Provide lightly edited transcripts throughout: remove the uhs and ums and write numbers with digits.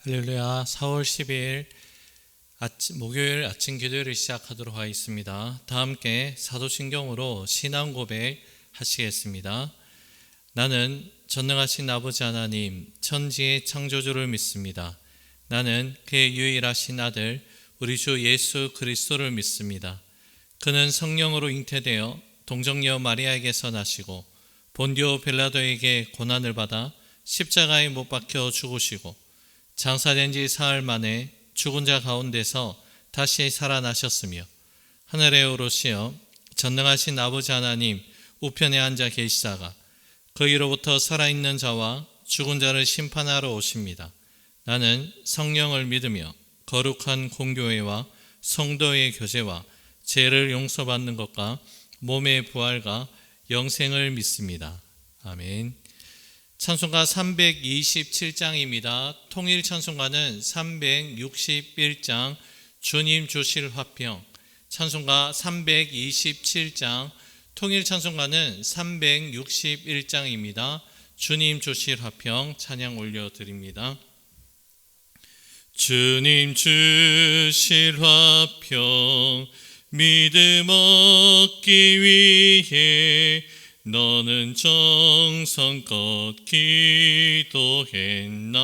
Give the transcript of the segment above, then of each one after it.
할렐루야. 4월 12일 목요일 아침 기도를 시작하도록 하겠습니다. 다 함께 사도신경으로 신앙 고백 하시겠습니다. 나는 전능하신 아버지 하나님 천지의 창조주를 믿습니다. 나는 그의 유일하신 아들 우리 주 예수 그리스도를 믿습니다. 그는 성령으로 잉태되어 동정녀 마리아에게서 나시고 본디오 빌라도에게 고난을 받아 십자가에 못 박혀 죽으시고 장사된 지 사흘 만에 죽은 자 가운데서 다시 살아나셨으며 하늘에 오르시어 전능하신 아버지 하나님 우편에 앉아 계시다가 거기로부터 살아있는 자와 죽은 자를 심판하러 오십니다. 나는 성령을 믿으며 거룩한 공교회와 성도의 교제와 죄를 용서받는 것과 몸의 부활과 영생을 믿습니다. 아멘. 찬송가 327장입니다. 통일 찬송가는 361장 주님 주실 화평, 찬송가 327장, 통일 찬송가는 361장입니다. 주님 주실 화평 찬양 올려드립니다. 주님 주실 화평 믿음 얻기 위해 너는 정성껏 기도했나.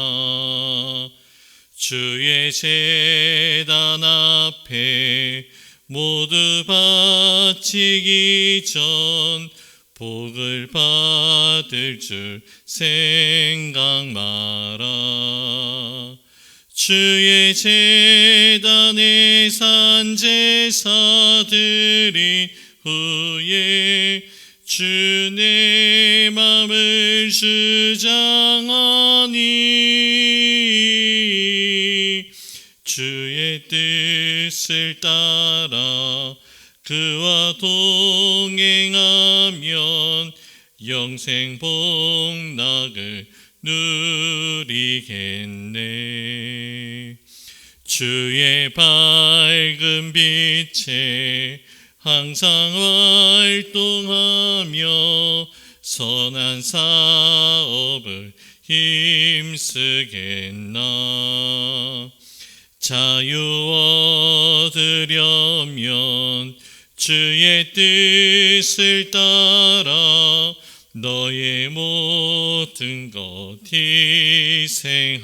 주의 제단 앞에 모두 바치기 전 복을 받을 줄 생각 마라. 주의 제단에 산 제사 드린 후에 주 내 맘을 주장하니 주의 뜻을 따라 그와 동행하면 영생 복락을 누리겠네. 주의 밝은 빛에 항상 활동하며 선한 사업을 힘쓰겠나. 자유 얻으려면 주의 뜻을 따라 너의 모든 것 희생하라.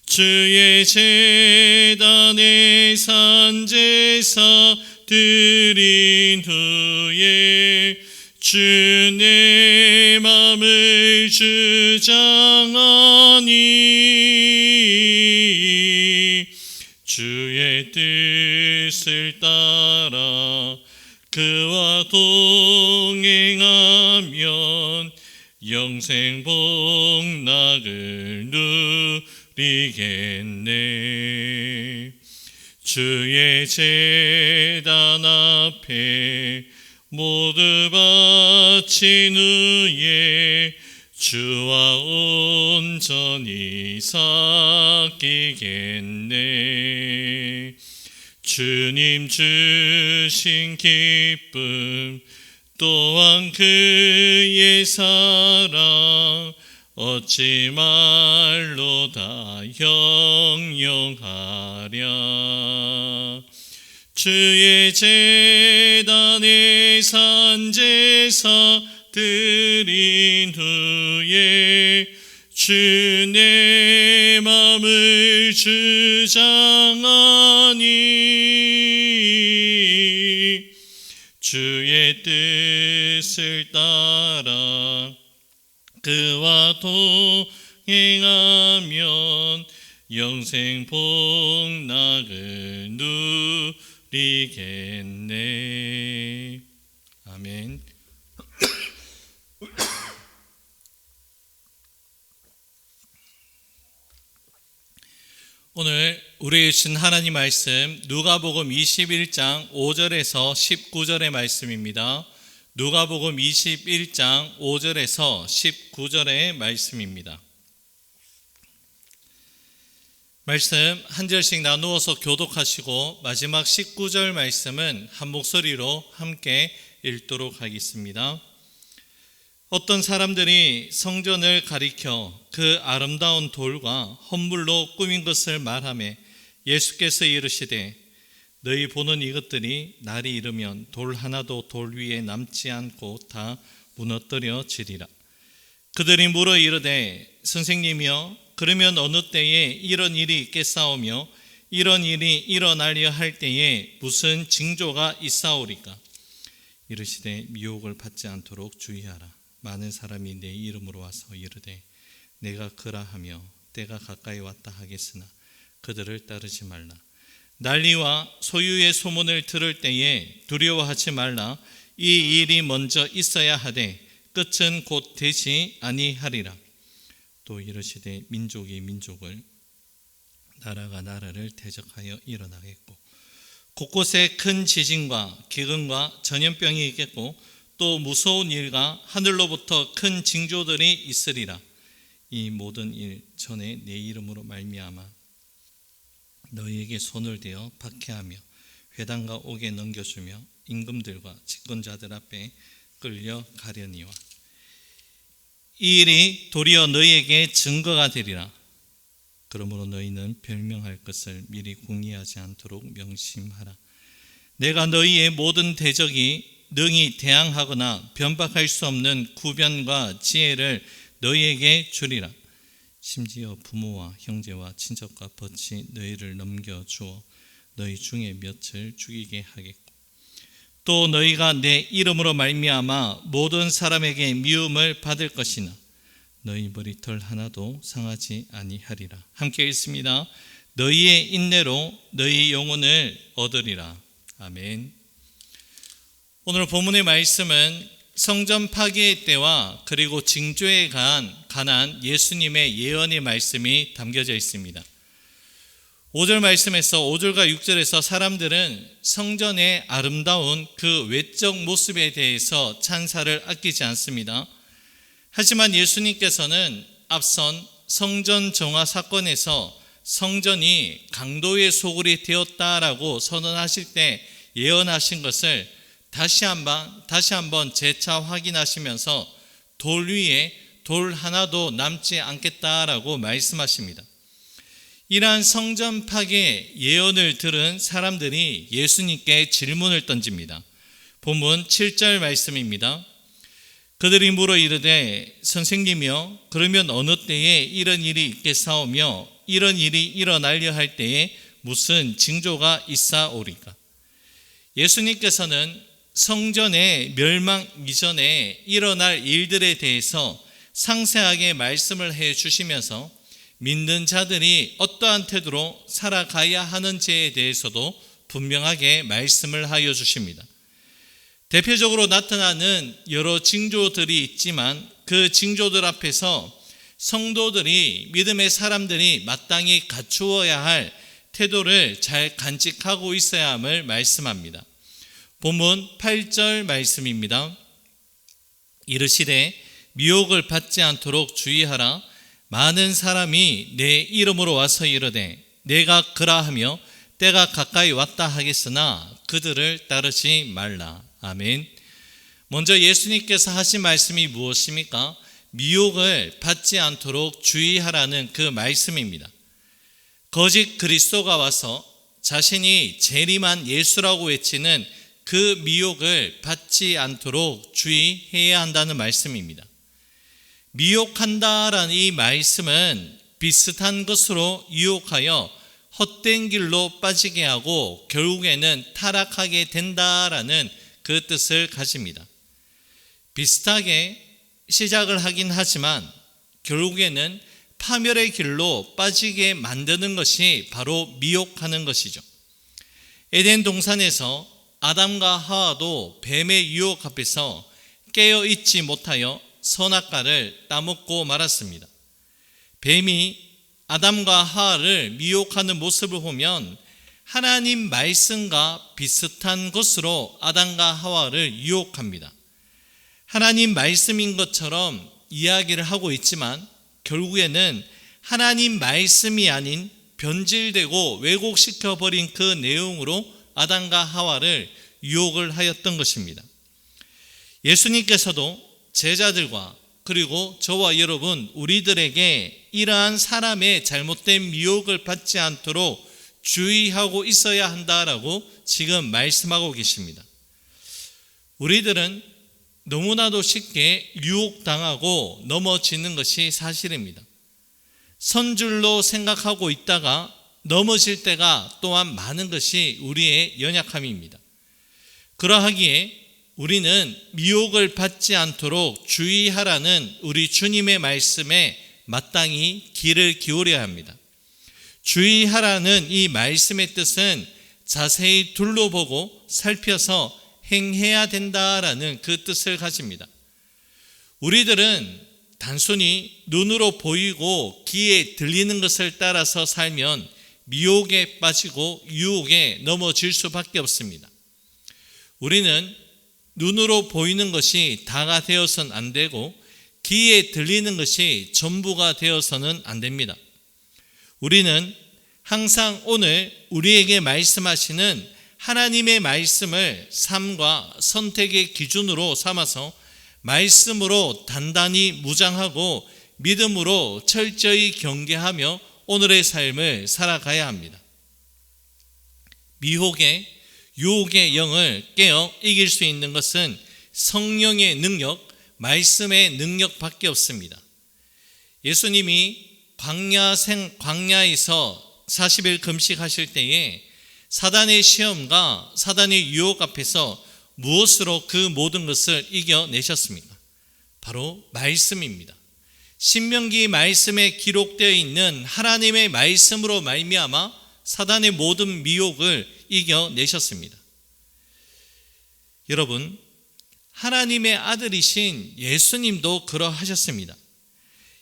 주의 제단에 산 제사 드린 후에 주 내 맘을 주장하니 주의 뜻을 따라 그와 동행하면 영생 복락을 누리겠네. 주의 제단 앞에 모두 바친 후에 주와 온전히 삭히겠네. 주님 주신 기쁨 또한 그의 사랑 어찌 말로 다 형용하랴. 주의 제단에 산 제사 드린 후에 주 내 맘을 주장하니 주의 뜻을 따라 그와 동행하면 영생 복락을 누리겠네. 아멘. 오늘 우리에게 주신 하나님 말씀 누가복음 21장 5절에서 19절의 말씀입니다. 누가복음 21장 5절에서 19절의 말씀입니다. 말씀 한 절씩 나누어서 교독하시고 마지막 19절 말씀은 한 목소리로 함께 읽도록 하겠습니다. 어떤 사람들이 성전을 가리켜 그 아름다운 돌과 헌물로 꾸민 것을 말하며 예수께서 이르시되 너희 보는 이것들이 날이 이르면 돌 하나도 돌 위에 남지 않고 다 무너뜨려지리라. 그들이 물어 이르되 선생님이여 그러면 어느 때에 이런 일이 있겠사오며 이런 일이 일어나려 할 때에 무슨 징조가 있사오리까? 이르시되 미혹을 받지 않도록 주의하라. 많은 사람이 내 이름으로 와서 이르되 내가 그라하며 때가 가까이 왔다 하겠으나 그들을 따르지 말라. 난리와 소유의 소문을 들을 때에 두려워하지 말라. 이 일이 먼저 있어야 하되 끝은 곧 되지 아니하리라. 또 이르시되 민족이 민족을 나라가 나라를 대적하여 일어나겠고 곳곳에 큰 지진과 기근과 전염병이 있겠고 또 무서운 일과 하늘로부터 큰 징조들이 있으리라. 이 모든 일 전에 내 이름으로 말미암아 너희에게 손을 대어 박해하며 회당과 옥에 넘겨주며 임금들과 집권자들 앞에 끌려가려니와 이 일이 도리어 너희에게 증거가 되리라. 그러므로 너희는 별명할 것을 미리 궁리하지 않도록 명심하라. 내가 너희의 모든 대적이 능히 대항하거나 변박할 수 없는 구변과 지혜를 너희에게 주리라. 심지어 부모와 형제와 친척과 벗이 너희를 넘겨주어 너희 중에 몇을 죽이게 하겠고 또 너희가 내 이름으로 말미암아 모든 사람에게 미움을 받을 것이나 너희 머리털 하나도 상하지 아니하리라. 함께 읽습니다. 너희의 인내로 너희 영혼을 얻으리라. 아멘. 오늘 본문의 말씀은 성전 파괴의 때와 그리고 징조에 관한 예수님의 예언의 말씀이 담겨져 있습니다. 5절 말씀에서 5절과 6절에서 사람들은 성전의 아름다운 그 외적 모습에 대해서 찬사를 아끼지 않습니다. 하지만 예수님께서는 앞선 성전 정화 사건에서 성전이 강도의 소굴이 되었다라고 선언하실 때 예언하신 것을 다시 한번 재차 확인하시면서 돌 위에 돌 하나도 남지 않겠다라고 말씀하십니다. 이러한 성전 파괴 예언을 들은 사람들이 예수님께 질문을 던집니다. 본문 7절 말씀입니다. 그들이 물어 이르되 선생님이여 그러면 어느 때에 이런 일이 있겠사오며 이런 일이 일어나려 할 때에 무슨 징조가 있사오리까? 예수님께서는 성전의 멸망 이전에 일어날 일들에 대해서 상세하게 말씀을 해 주시면서 믿는 자들이 어떠한 태도로 살아가야 하는지에 대해서도 분명하게 말씀을 하여 주십니다. 대표적으로 나타나는 여러 징조들이 있지만 그 징조들 앞에서 성도들이 믿음의 사람들이 마땅히 갖추어야 할 태도를 잘 간직하고 있어야 함을 말씀합니다. 본문 8절 말씀입니다. 이르시되 미혹을 받지 않도록 주의하라. 많은 사람이 내 이름으로 와서 이르되 내가 그라하며 때가 가까이 왔다 하겠으나 그들을 따르지 말라. 아멘. 먼저 예수님께서 하신 말씀이 무엇입니까? 미혹을 받지 않도록 주의하라는 그 말씀입니다. 거짓 그리스도가 와서 자신이 재림한 예수라고 외치는 그 미혹을 받지 않도록 주의해야 한다는 말씀입니다. 미혹한다라는 이 말씀은 비슷한 것으로 유혹하여 헛된 길로 빠지게 하고 결국에는 타락하게 된다라는 그 뜻을 가집니다. 비슷하게 시작을 하긴 하지만 결국에는 파멸의 길로 빠지게 만드는 것이 바로 미혹하는 것이죠. 에덴 동산에서 아담과 하와도 뱀의 유혹 앞에서 깨어있지 못하여 선악과를 따먹고 말았습니다. 뱀이 아담과 하와를 미혹하는 모습을 보면 하나님 말씀과 비슷한 것으로 아담과 하와를 유혹합니다. 하나님 말씀인 것처럼 이야기를 하고 있지만 결국에는 하나님 말씀이 아닌 변질되고 왜곡시켜버린 그 내용으로 아담과 하와를 유혹을 하였던 것입니다. 예수님께서도 제자들과 그리고 저와 여러분 우리들에게 이러한 사람의 잘못된 미혹을 받지 않도록 주의하고 있어야 한다라고 지금 말씀하고 계십니다. 우리들은 너무나도 쉽게 유혹당하고 넘어지는 것이 사실입니다. 선줄로 생각하고 있다가 넘어질 때가 또한 많은 것이 우리의 연약함입니다. 그러하기에 우리는 미혹을 받지 않도록 주의하라는 우리 주님의 말씀에 마땅히 귀를 기울여야 합니다. 주의하라는 이 말씀의 뜻은 자세히 둘러보고 살펴서 행해야 된다라는 그 뜻을 가집니다. 우리들은 단순히 눈으로 보이고 귀에 들리는 것을 따라서 살면 미혹에 빠지고 유혹에 넘어질 수밖에 없습니다. 우리는 눈으로 보이는 것이 다가 되어서는 안 되고 귀에 들리는 것이 전부가 되어서는 안 됩니다. 우리는 항상 오늘 우리에게 말씀하시는 하나님의 말씀을 삶과 선택의 기준으로 삼아서 말씀으로 단단히 무장하고 믿음으로 철저히 경계하며 오늘의 삶을 살아가야 합니다. 미혹의 유혹의 영을 깨어 이길 수 있는 것은 성령의 능력, 말씀의 능력밖에 없습니다. 예수님이 광야에서 40일 금식하실 때에 사단의 시험과 사단의 유혹 앞에서 무엇으로 그 모든 것을 이겨내셨습니까? 바로 말씀입니다. 신명기 말씀에 기록되어 있는 하나님의 말씀으로 말미암아 사단의 모든 미혹을 이겨내셨습니다. 여러분, 하나님의 아들이신 예수님도 그러하셨습니다.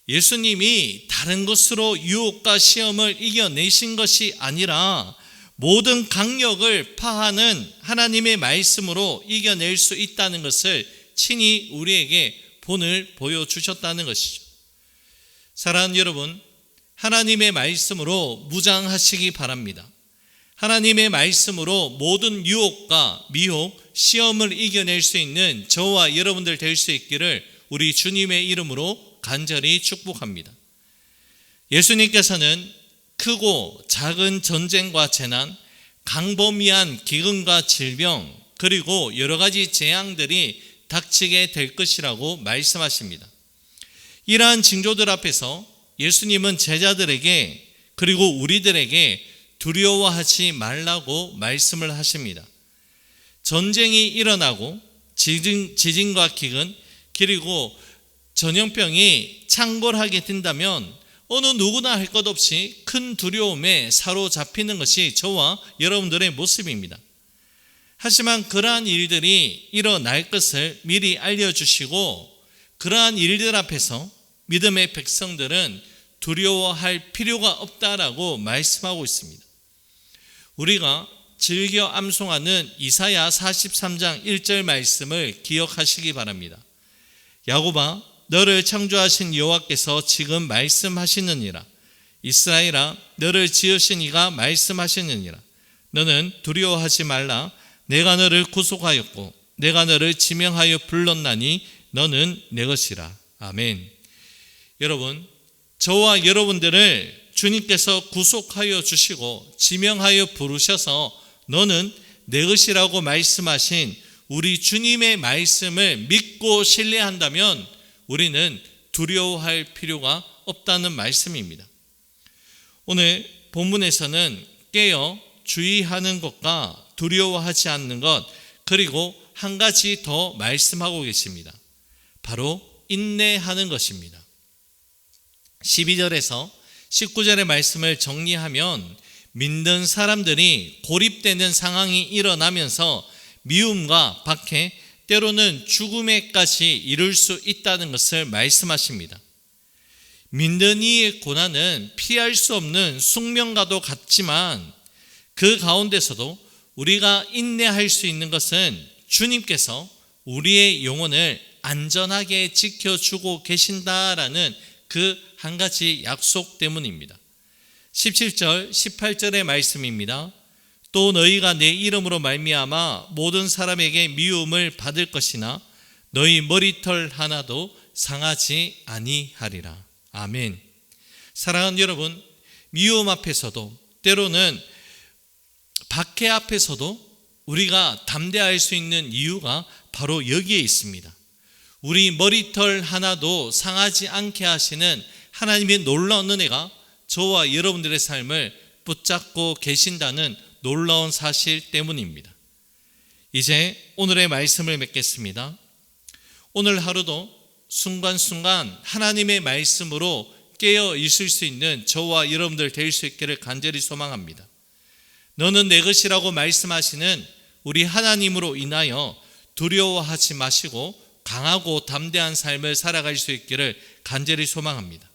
예수님이 다른 것으로 유혹과 시험을 이겨내신 것이 아니라 모든 강력을 파하는 하나님의 말씀으로 이겨낼 수 있다는 것을 친히 우리에게 본을 보여주셨다는 것이죠. 사랑하는 여러분, 하나님의 말씀으로 무장하시기 바랍니다. 하나님의 말씀으로 모든 유혹과 미혹, 시험을 이겨낼 수 있는 저와 여러분들 될 수 있기를 우리 주님의 이름으로 간절히 축복합니다. 예수님께서는 크고 작은 전쟁과 재난, 광범위한 기근과 질병, 그리고 여러 가지 재앙들이 닥치게 될 것이라고 말씀하십니다. 이러한 징조들 앞에서 예수님은 제자들에게 그리고 우리들에게 두려워하지 말라고 말씀을 하십니다. 전쟁이 일어나고 지진과 기근, 그리고 전염병이 창궐하게 된다면 어느 누구나 할 것 없이 큰 두려움에 사로잡히는 것이 저와 여러분들의 모습입니다. 하지만 그러한 일들이 일어날 것을 미리 알려주시고 그러한 일들 앞에서 믿음의 백성들은 두려워할 필요가 없다라고 말씀하고 있습니다. 우리가 즐겨 암송하는 이사야 43장 1절 말씀을 기억하시기 바랍니다. 야곱아, 너를 창조하신 여호와께서 지금 말씀하시느니라. 이스라엘아, 너를 지으신 이가 말씀하시느니라. 너는 두려워하지 말라. 내가 너를 구속하였고 내가 너를 지명하여 불렀나니 너는 내 것이라. 아멘. 여러분, 저와 여러분들을 주님께서 구속하여 주시고 지명하여 부르셔서 너는 내 것이라고 말씀하신 우리 주님의 말씀을 믿고 신뢰한다면 우리는 두려워할 필요가 없다는 말씀입니다. 오늘 본문에서는 깨어 주의하는 것과 두려워하지 않는 것, 그리고 한 가지 더 말씀하고 계십니다. 바로 인내하는 것입니다. 12절에서 19절의 말씀을 정리하면 믿는 사람들이 고립되는 상황이 일어나면서 미움과 박해, 때로는 죽음에까지 이를 수 있다는 것을 말씀하십니다. 믿는 이의 고난은 피할 수 없는 숙명과도 같지만 그 가운데서도 우리가 인내할 수 있는 것은 주님께서 우리의 영혼을 안전하게 지켜주고 계신다라는 그 한 가지 약속 때문입니다. 17절, 18절의 말씀입니다. 또 너희가 내 이름으로 말미암아 모든 사람에게 미움을 받을 것이나 너희 머리털 하나도 상하지 아니하리라. 아멘. 사랑하는 여러분, 미움 앞에서도 때로는 박해 앞에서도 우리가 담대할 수 있는 이유가 바로 여기에 있습니다. 우리 머리털 하나도 상하지 않게 하시는 하나님의 놀라운 은혜가 저와 여러분들의 삶을 붙잡고 계신다는 놀라운 사실 때문입니다. 이제 오늘의 말씀을 맺겠습니다. 오늘 하루도 순간순간 하나님의 말씀으로 깨어 있을 수 있는 저와 여러분들 될 수 있기를 간절히 소망합니다. 너는 내 것이라고 말씀하시는 우리 하나님으로 인하여 두려워하지 마시고 강하고 담대한 삶을 살아갈 수 있기를 간절히 소망합니다.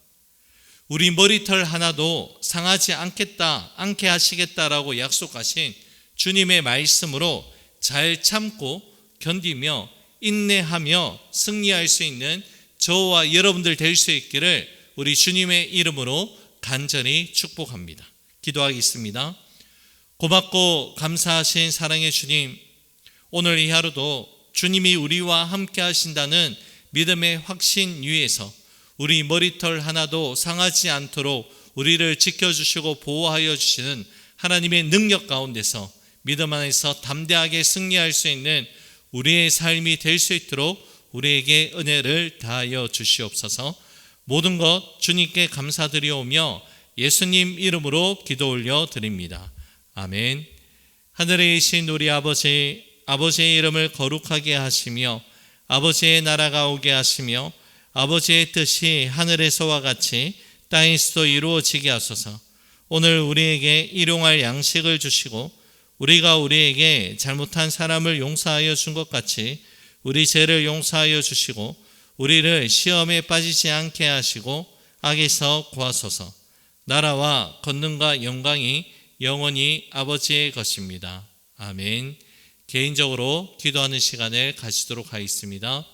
우리 머리털 하나도 상하지 않게 하시겠다라고 약속하신 주님의 말씀으로 잘 참고 견디며 인내하며 승리할 수 있는 저와 여러분들 될 수 있기를 우리 주님의 이름으로 간절히 축복합니다. 기도하겠습니다. 고맙고 감사하신 사랑의 주님, 오늘 이 하루도 주님이 우리와 함께 하신다는 믿음의 확신 위에서 우리 머리털 하나도 상하지 않도록 우리를 지켜주시고 보호하여 주시는 하나님의 능력 가운데서 믿음 안에서 담대하게 승리할 수 있는 우리의 삶이 될 수 있도록 우리에게 은혜를 다하여 주시옵소서. 모든 것 주님께 감사드리오며 예수님 이름으로 기도 올려 드립니다. 아멘. 하늘에 계신 우리 아버지, 아버지의 이름을 거룩하게 하시며 아버지의 나라가 오게 하시며 아버지의 뜻이 하늘에서와 같이 땅에서도 이루어지게 하소서. 오늘 우리에게 일용할 양식을 주시고 우리가 우리에게 잘못한 사람을 용서하여 준 것 같이 우리 죄를 용서하여 주시고 우리를 시험에 빠지지 않게 하시고 악에서 구하소서. 나라와 권능과 영광이 영원히 아버지의 것입니다. 아멘. 개인적으로 기도하는 시간을 가지도록 하겠습니다.